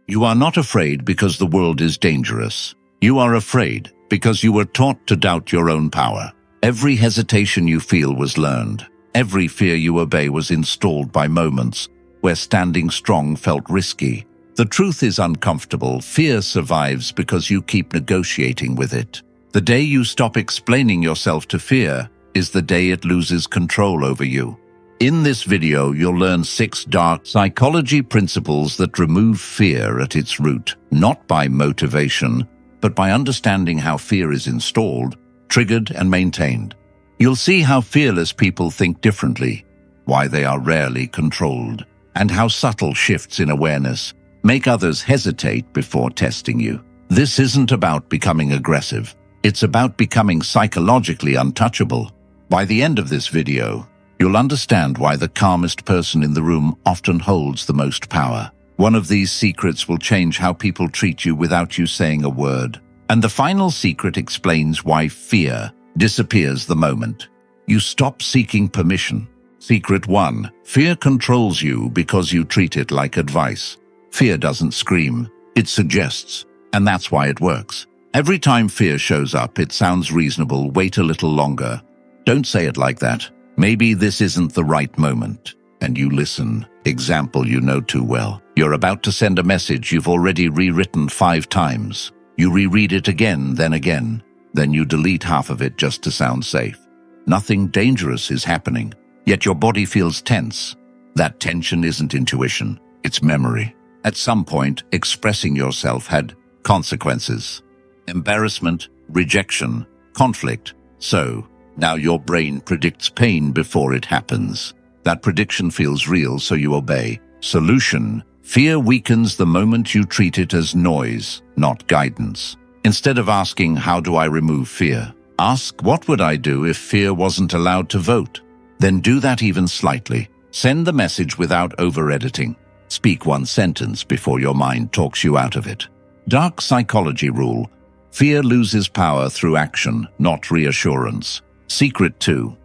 You are not afraid because the world is dangerous. You are afraid because you were taught to doubt your own power. Every hesitation you feel was learned. Every fear you obey was installed by moments where standing strong felt risky. The truth is uncomfortable. Fear survives because you keep negotiating with it. The day you stop explaining yourself to fear is the day it loses control over you. In this video, you'll learn 6 dark psychology principles that remove fear at its root, not by motivation, but by understanding how fear is installed, triggered, and maintained. You'll see how fearless people think differently, why they are rarely controlled, and how subtle shifts in awareness make others hesitate before testing you. This isn't about becoming aggressive. It's about becoming psychologically untouchable. By the end of this video, you'll understand why the calmest person in the room often holds the most power. One of these secrets will change how people treat you without you saying a word. And the final secret explains why fear disappears the moment you stop seeking permission. Secret 1. Fear controls you because you treat it like advice. Fear doesn't scream, it suggests, and that's why it works. Every time fear shows up, it sounds reasonable. Wait a little longer. Don't say it like that. Maybe this isn't the right moment. And you listen. Example you know too well. You're about to send a message you've already rewritten 5 times. You reread it again, then you delete half of it just to sound safe. Nothing dangerous is happening, yet your body feels tense. That tension isn't intuition, it's memory. At some point, expressing yourself had consequences. Embarrassment, rejection, conflict. So, now your brain predicts pain before it happens. That prediction feels real, so you obey. Solution: fear weakens the moment you treat it as noise, not guidance. Instead of asking, how do I remove fear? Ask, what would I do if fear wasn't allowed to vote? Then do that even slightly. Send the message without over-editing. Speak one sentence before your mind talks you out of it. Dark psychology rule: fear loses power through action, not reassurance. Secret 2.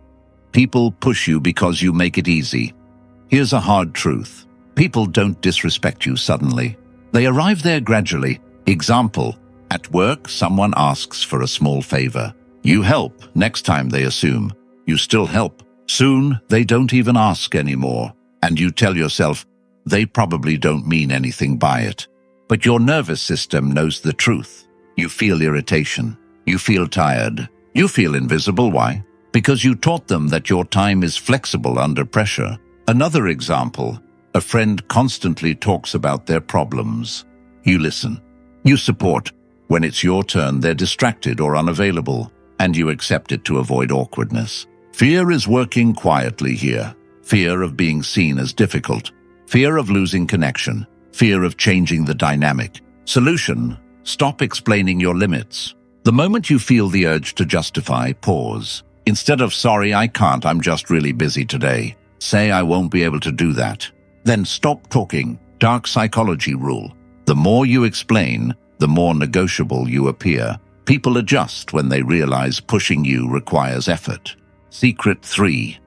People push you because you make it easy. Here's a hard truth. People don't disrespect you suddenly. They arrive there gradually. Example: at work, someone asks for a small favor. You help. Next time they assume you still help. Soon, they don't even ask anymore. And you tell yourself, they probably don't mean anything by it. But your nervous system knows the truth. You feel irritation. You feel tired. You feel invisible. Why? Because you taught them that your time is flexible under pressure. Another example: a friend constantly talks about their problems. You listen. You support. When it's your turn, they're distracted or unavailable, and you accept it to avoid awkwardness. Fear is working quietly here. Fear of being seen as difficult. Fear of losing connection. Fear of changing the dynamic. Solution: stop explaining your limits. The moment you feel the urge to justify, pause. Instead of, sorry, I can't, I'm just really busy today, say, I won't be able to do that. Then stop talking. Dark psychology rule: the more you explain, the more negotiable you appear. People adjust when they realize pushing you requires effort. Secret 3.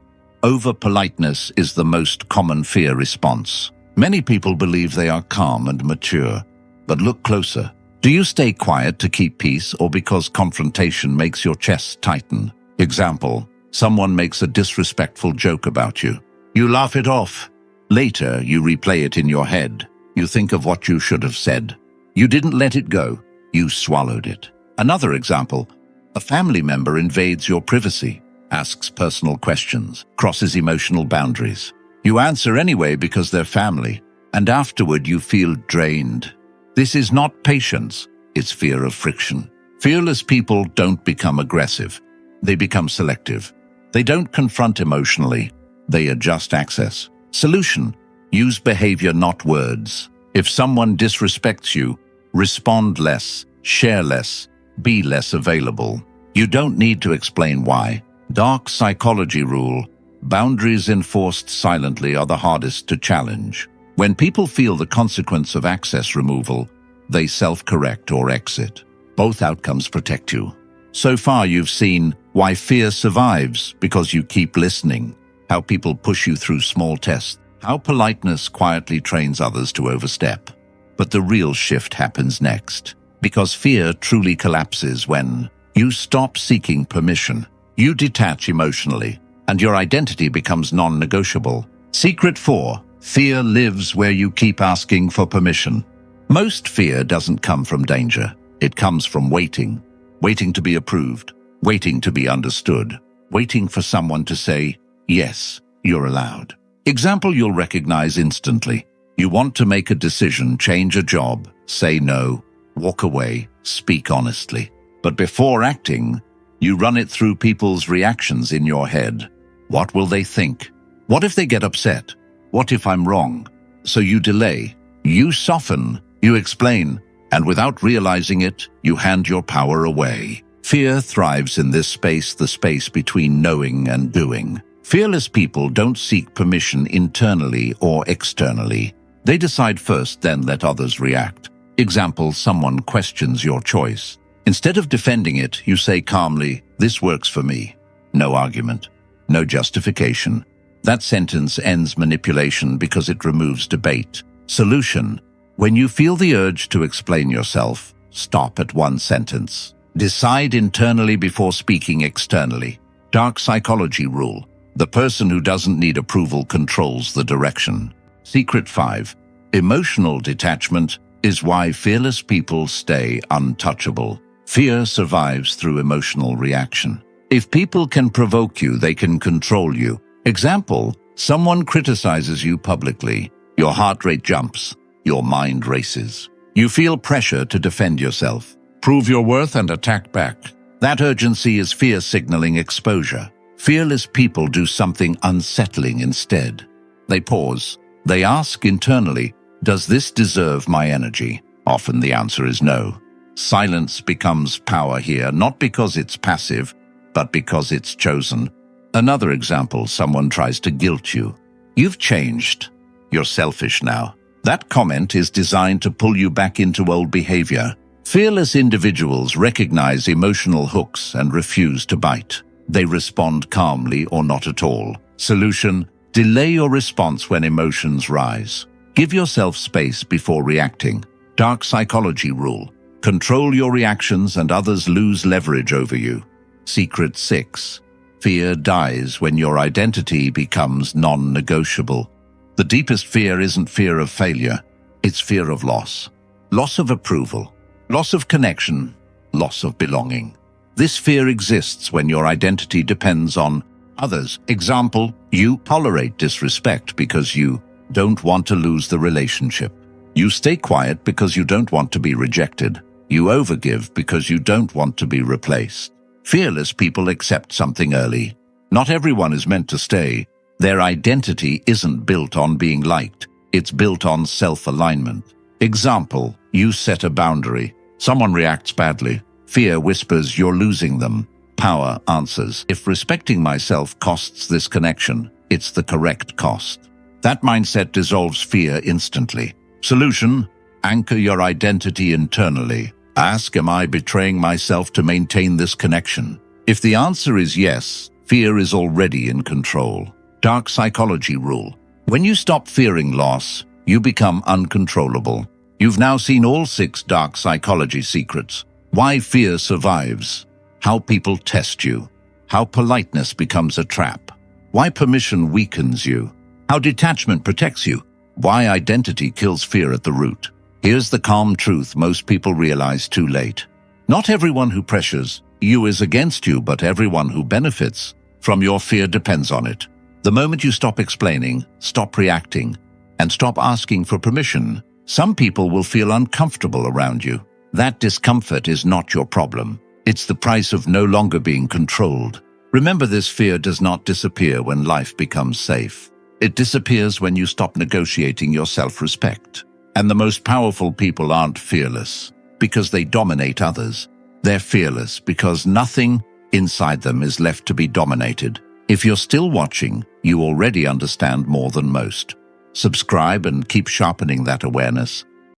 Over-politeness is the most common fear response. Many people believe they are calm and mature, but look closer. Do you stay quiet to keep peace, or because confrontation makes your chest tighten? Example: someone makes a disrespectful joke about you. You laugh it off. Later, you replay it in your head. You think of what you should have said. You didn't let it go. You swallowed it. Another example: a family member invades your privacy, asks personal questions, crosses emotional boundaries. You answer anyway because they're family, and afterward you feel drained. This is not patience, it's fear of friction. Fearless people don't become aggressive. They become selective. They don't confront emotionally. They adjust access. Solution: use behavior, not words. If someone disrespects you, respond less, share less, be less available. You don't need to explain why. Dark psychology rule: boundaries enforced silently are the hardest to challenge. When people feel the consequence of access removal, they self-correct or exit. Both outcomes protect you. So far, you've seen why fear survives, because you keep listening, how people push you through small tests, how politeness quietly trains others to overstep. But the real shift happens next. Because fear truly collapses when you stop seeking permission. You detach emotionally, and your identity becomes non-negotiable. Secret 4. Fear lives where you keep asking for permission. Most fear doesn't come from danger. It comes from waiting. Waiting to be approved. Waiting to be understood. Waiting for someone to say, yes, you're allowed. Example you'll recognize instantly. You want to make a decision, change a job, say no, walk away, speak honestly. But before acting, you run it through people's reactions in your head. What will they think? What if they get upset? What if I'm wrong? So you delay, you soften, you explain, and without realizing it, you hand your power away. Fear thrives in this space, the space between knowing and doing. Fearless people don't seek permission internally or externally. They decide first, then let others react. Example, someone questions your choice. Instead of defending it, you say calmly, this works for me. No argument, no justification. That sentence ends manipulation because it removes debate. Solution. When you feel the urge to explain yourself, stop at one sentence. Decide internally before speaking externally. Dark psychology rule. The person who doesn't need approval controls the direction. Secret 5. Emotional detachment is why fearless people stay untouchable. Fear survives through emotional reaction. If people can provoke you, they can control you. Example, someone criticizes you publicly. Your heart rate jumps. Your mind races. You feel pressure to defend yourself, prove your worth, and attack back. That urgency is fear signaling exposure. Fearless people do something unsettling instead. They pause. They ask internally, does this deserve my energy? Often the answer is no. Silence becomes power here, not because it's passive, but because it's chosen. Another example, someone tries to guilt you. You've changed. You're selfish now. That comment is designed to pull you back into old behavior. Fearless individuals recognize emotional hooks and refuse to bite. They respond calmly or not at all. Solution: delay your response when emotions rise. Give yourself space before reacting. Dark psychology rule. Control your reactions and others lose leverage over you. Secret 6. Fear dies when your identity becomes non-negotiable. The deepest fear isn't fear of failure. It's fear of loss. Loss of approval. Loss of connection. Loss of belonging. This fear exists when your identity depends on others. Example, you tolerate disrespect because you don't want to lose the relationship. You stay quiet because you don't want to be rejected. You overgive because you don't want to be replaced. Fearless people accept something early. Not everyone is meant to stay. Their identity isn't built on being liked. It's built on self-alignment. Example, you set a boundary. Someone reacts badly. Fear whispers you're losing them. Power answers, if respecting myself costs this connection, it's the correct cost. That mindset dissolves fear instantly. Solution: anchor your identity internally. Ask, am I betraying myself to maintain this connection? If the answer is yes, fear is already in control. Dark psychology rule. When you stop fearing loss, you become uncontrollable. You've now seen all 6 dark psychology secrets. Why fear survives. How people test you. How politeness becomes a trap. Why permission weakens you. How detachment protects you. Why identity kills fear at the root. Here's the calm truth most people realize too late. Not everyone who pressures you is against you, but everyone who benefits from your fear depends on it. The moment you stop explaining, stop reacting, and stop asking for permission, some people will feel uncomfortable around you. That discomfort is not your problem. It's the price of no longer being controlled. Remember, this fear does not disappear when life becomes safe. It disappears when you stop negotiating your self-respect. And the most powerful people aren't fearless because they dominate others. They're fearless because nothing inside them is left to be dominated. If you're still watching, you already understand more than most. Subscribe and keep sharpening that awareness.